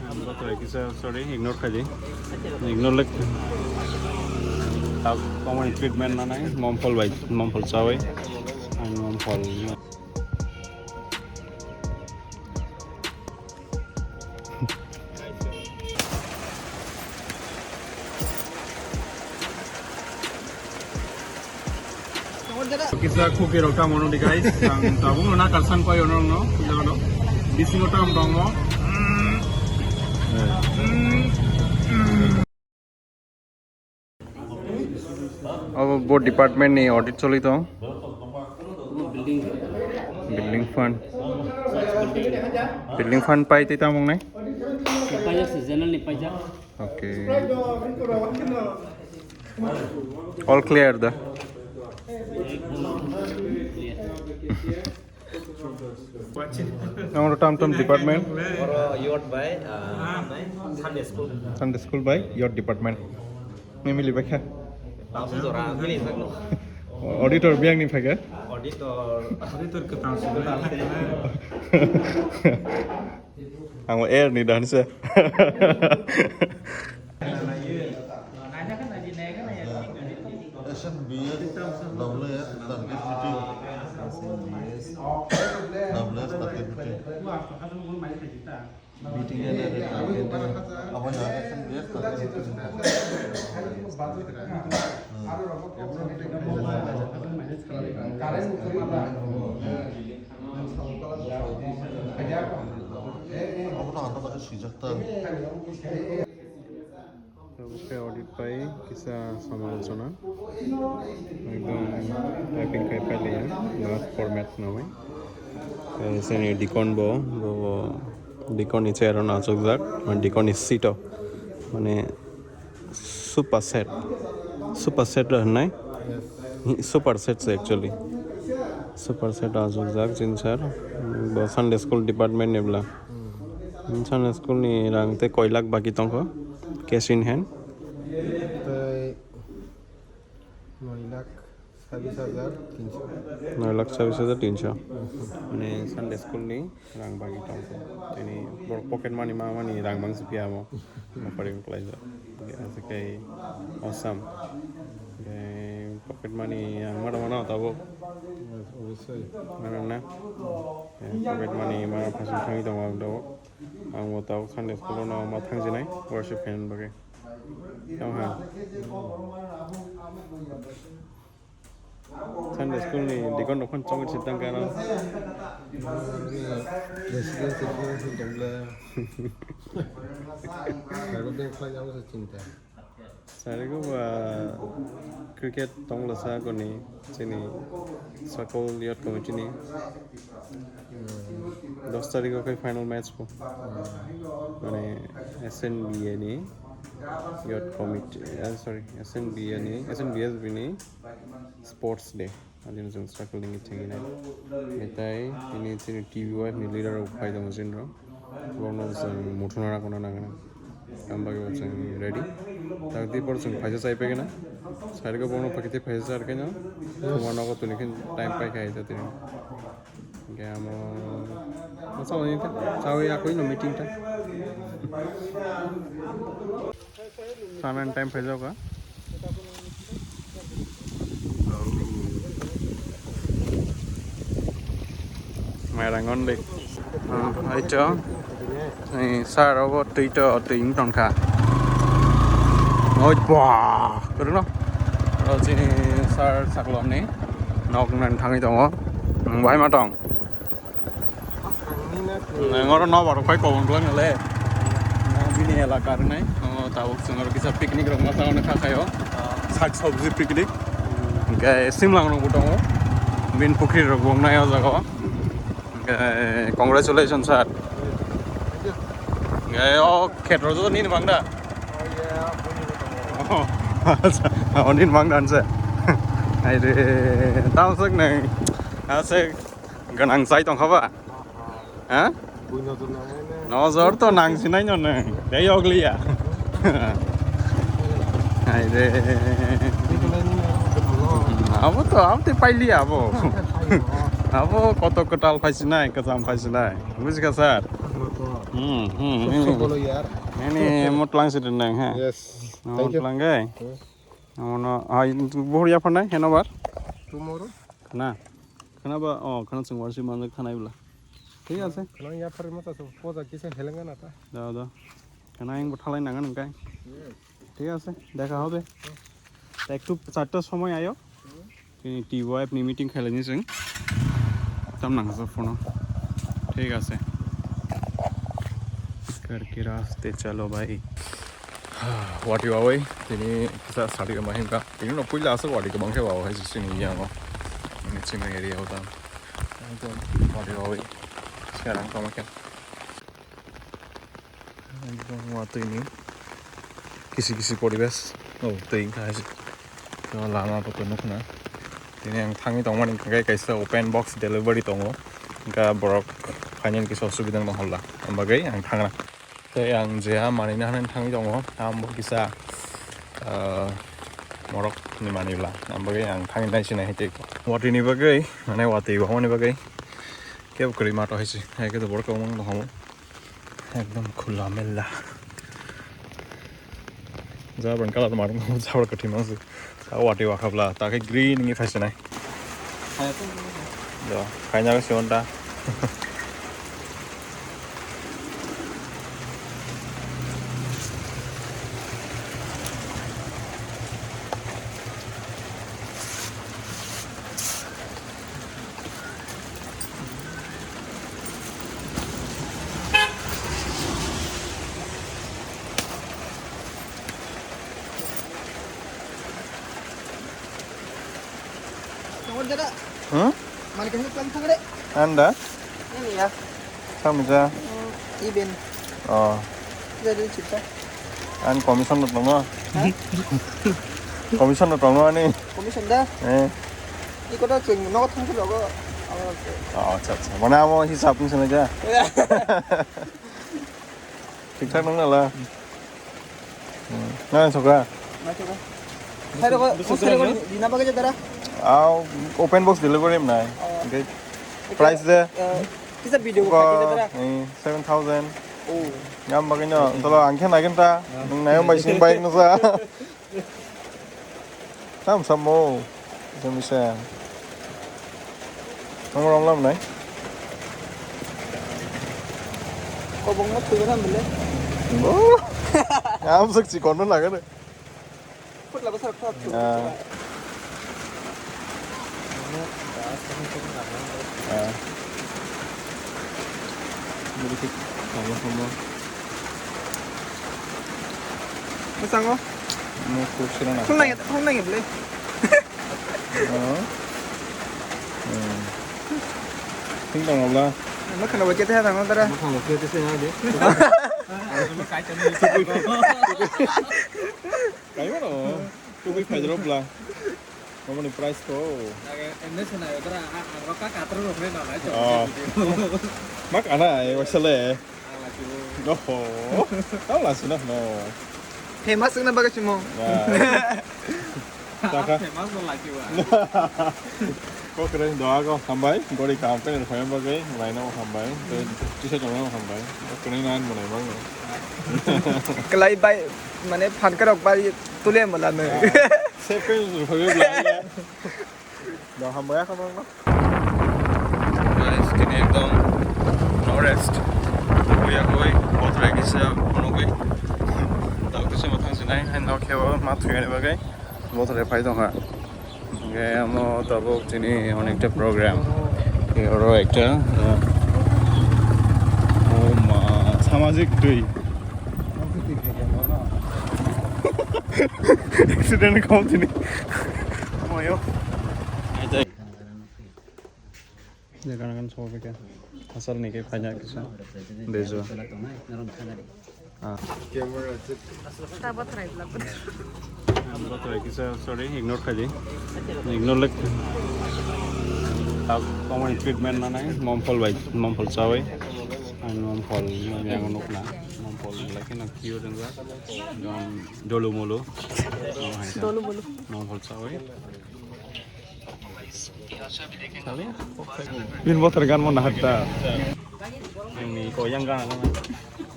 Bothrai kisa sorry ignore khaji ignore like common treatment na nai momfol bai momfol chawai and momfol kisa khoki rokta mono di guys tabung na karsan pai onong no jalo bisingotam dongo अब board department ने audit चली तो building fund पाई थी तामंग ने पाइजा seasonal नहीं पाइजा okay all clear the Our Tom department. Yacht by Sunday school by your department. Mimi libakha. Auditor biang ni phaga. Auditor ke tangsi Ang air ni dan sa. SNBS double S target meeting. Double S target meeting. Meeting ada target. Apa ya SNBS target meeting. Apa nak hantar ke Sijata? सबसे audit पाई किसा समालोचना एकदम typing kai pale ya not format na mai seni dikon bo dikon ni chair na chok jak man dikon ni seat mane super set nai super set actually super set ajok jak jin sir bo Sunday school department ne bla Sunday school ni rang te koilak baki tongko cash in hand 9,26,300 মানে Sunday school ni rang bagi tong ini pocket money mama ni rang bang supia mo paring plaza kai awesome pocket money yang mana tabo mana na pocket money mana pasang thangi dong do ang mo taw Sunday school no ma thangjinai worship fan bagai tau ha Sunday school ni dikon dokon chong chitang kana Residence jumlah. Kalau dia fly jauh secinta. Saya ko cricket tong lasa ko ni sini circle youth committee ni 10 तारिख को final match को माने SNBA ni youth committee sorry SNBA ni SNBS ni sports day adin jeng struggling thing ni etai ini sini TBYF ni leader of faida machine ro bono jeng muthuna kona nangana ambage jeng ready tak di por jeng faida chai pegena sare ko bono pakite faida sar kena tomano ko tunikin time pai kai ta tin gamo sao ni ta sao ya koi no meeting ta saman time faida ka Rangon đi, ai cho, này xa đó có tùy cho tính trong cả, ngồi bò, cái đó, rồi chỉ xa sạc lỏm này, nó cũng nên thằng ấy trong đó, vài mà trong, này ngồi đó nó bảo phải cầu luôn rồi, ini là cái này, tahu semua kita piknik rumah tahu nak kayo, sak sabzi piknik, cái simlang nó cũng trong, bin pukri rồi cũng này ở đó. Congratulations sir. Khet rồi ni bang da. Onin bang dan se. Ai de tao sức này. Sẽ ganang sai tong khaba. Ha? Nó zor to nang sinai nyon ne. Dei ogli ya. Ai de. Abo to amte paili abo. Abo koto ketal paisinai kesam paisinai. Musik kasar. Follow yaar. Ini mau telang sih dendeng ha. Yes. Mau Thank you. telang gay. Mau buhur ya pernah? Kenapa? Tomorrow. Kenapa? Oh, karena semua sih mana kanai bela. ঠিক আছে Kalau yaar per mata so poza kisa helengan ata. দাও দাও কেন আইন বঠালাই নাগান কাই ঠিক আছে দেখা হবে তা একটু 4টার সময় আয়ো তিনি TBYF নি মিটিং খেলেনি जों তাম নাংসো ফোন ঠিক আছে करके रास्ते चलो भाई वाटी वावै दिनै किसा सारिगा माहिमका बिनि उनाव पहिला आसो वाटिखौ बांखे वावहाय जिसिनि याङो माने चिमा एरियायाव दा एकदम वाटी वावै sekarang kamu kan एकदम वाटैनि किसि परिबेस औ दैनि थाखाय लामाफोरखौ नुखोना दिनै आं थाङै दं माने गायसे अपेन बक्स डेलिभारि दङ गा बरक फाइनाल किसा असुबिदा दं हल्ला ओमबागै आं थाङा आं जेहा मानिनो हानानै थाङै दङ आंबो किसा मरक नि मानिब्ला ओमबागै आं थाङै नायसिनाय हेते वाटिनि बागै माने वाटै बावनि बागै केव करी माटा हैसी है के तो बड़ कमंग दहम एकदम खुला मेला जा बंकाला मार जाबड़ कठी मास वाटी वाखाब्ला ताके ग्रीन नि फैसनाय द खायना सेवनटा Mana kasih pelan tangan dek? Anda Ini ya. sama aja Ibin. oh Jadi cerita. an commission dong no commission dong no nih Komisen dah. Ini kota ceng, nak tunggu logo. oh अच्छा mana mau hisap nih aja ठीक ठाक dong lah nah suka Macam apa? Saya dah kau saya di nama kerja tera. open box delivery mana okay price deh Kita video kita tera. 7,000 Oh. ngam bagainya kalau angkat lagi ta nung nayo may sing bike na sa sam mo sam bisa nong lam nai Kau bangun tu kan beli. ngam sak chỉ còn nó là cái này Put lah besar kau tu. Sedikit sama-sama Besar kau. mau kursiran apa? Không nanya beli. Tính đồng học là Nó kena baca teh tangan tera. không một kia cái xe đi cái mà nó tôi biết phải drop là nó muốn price to Ini senang ya tera angkat kater loh nih namanya. mắc anh này mà sao lệ nó đó là sự nó Hemat sih nak baca cuma. Taka Mas mau lagi wah. có cái đấy đó có tham bấy có đi làm cái này phải em bao cái này nó tham bấy tôi chỉ sẽ cho nó tham bấy cái này anh một này bao nhiêu Kelai baik mana pan kerok baik tulen malah nih. xếp cái rồi phải lại đó tham bấy không đó guys cái này एकदम no rest bây coi Bothrai cái sao nó cái tao cái sao mà thằng này hay nó kêu mà thuê này bao cái Bothrai phải đâu hả আমার তবক তিনি অনেকটা programme এরও একটা সামাজিক দুই accident কম তিনি jangan sampai kan asal nih kayak banyak kisah bezo Kita Bothrai belakang. Bothrai kisah sorry ignore kaji ignore lek common treatment na nai mompol sawai an mompol yang unuk na mompol lagi na kio dan gak dolu mulu mompol sawai bin Bothrai kan mau nahat ta Ini koyang kan?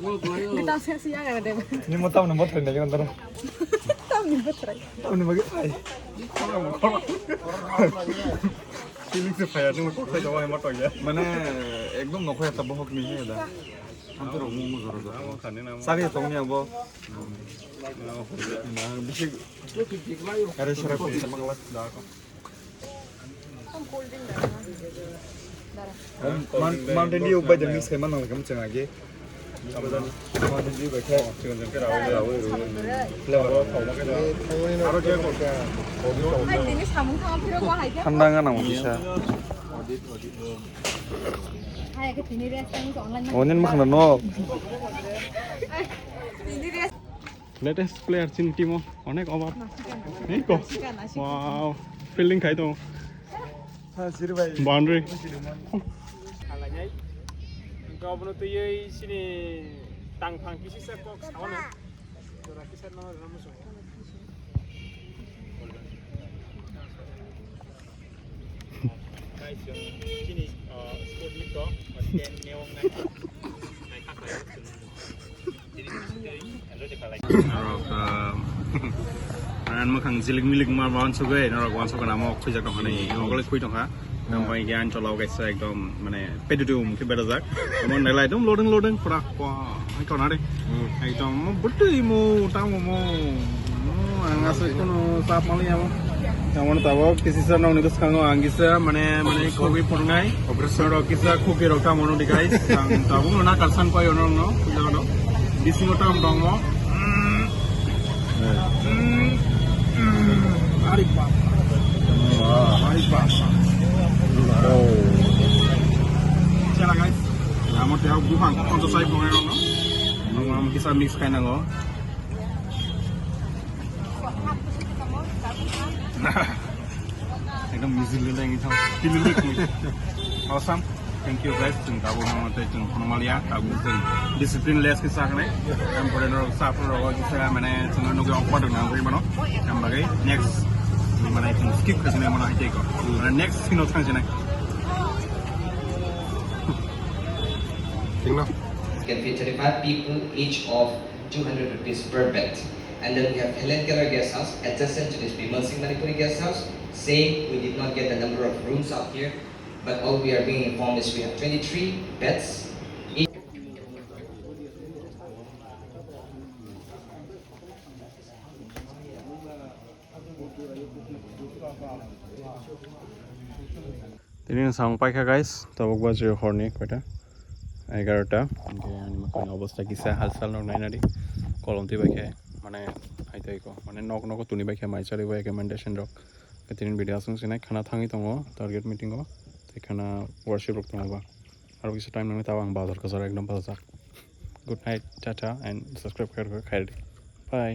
Kita siang ya deh. Ini mau tahu nomor trennya kan ntar. Tahu nih Bothrai. Tahu nih bagi. Feeling supaya tuh kok saya coba hemat aja. Mana ekdom nokho ya tabok nih ya dah. Hampir umum zoro. Kamu kan ini nama. Sari tongnya bo. Nah, bisa. Ada syarat sama ngelas dah. Mountain Dew ba jam mix kayak mana kamu ceng lagi. Mountain Dew kayak 지금 좀 깨라고. flavor. Hai ini samung sama piro gua hai dia. 한당한 안 bisa. Hai ke sini dia sekarang online. 오늘 막 너. Ini dia. Latest player chin team অনেক অবাক এই কো wow fielding খাই তো 아, 지르 바이. Boundary Halanya engkau bunuh tu ye sini tangpang kisi sekok sawana. Dora kisi nama nama musuh. Guys, sini sport ni kau masih neong naik kak naik. Jadi hello dekat lagi. An makhang jiling miling mar bawan sugai narok wan sugan amok khujak dong hani ogole khui dong ha nampai gian cholaw gaisa ekdom mane pedudum ke berazak amon nelai dom loading pura kwa ai kau nare ekdom betul mo tamu mo angas kono sap mali amo amon tawo kisi sa nong nikus kango angisa mane kogi purngai obrasoro kisa khoki rota mono di guys ang tawo na kalsan ko yo no kujo no bisingo tam dong mo Arif Oh. Cila guys. Ya mau dia bukan untuk saya pengen no. Ngomong kita mix kayak nango. Ekdom music lele gitu. Pilih Awesome. Thank you guys. Jeng tabu mau teh jeng penomalia tabu jeng disiplin les kisah nih. Yang pada nol sapu rawat kisah mana jeng nunggu apa dengan apa gimana? Yang bagai next mana itu skip ke sini mana aja kok. Mana next sini orang sini. Tinggal. Can fit 35 people, each of 200 rupees per bed. And then we have Helen Keller guest house, adjacent to this Bimal Singh Manipuri guest house. Same, we did not get the number of rooms out here, but all we are being informed is we have 23 beds. Ini sampai kah guys? Tabuk baju horny kota. 11টা ani makan অবস্থা কিসা হালচাল নাই নাদি কলম তি বাইকে মানে আইতাই কো মানে knock knock তুনি বাইকে মাইচারি by recommendation rock তিন ভিডিও আসুন সিনাই খানা থাঙি দङ টার্গেট মিটিং ও তে খানা ওয়ার্কশপ রক দङবা আর কিছু টাইম নামে তাও আং বাজার কাজার একদম বাজার good night tata and subscribe করে খাইদি বাই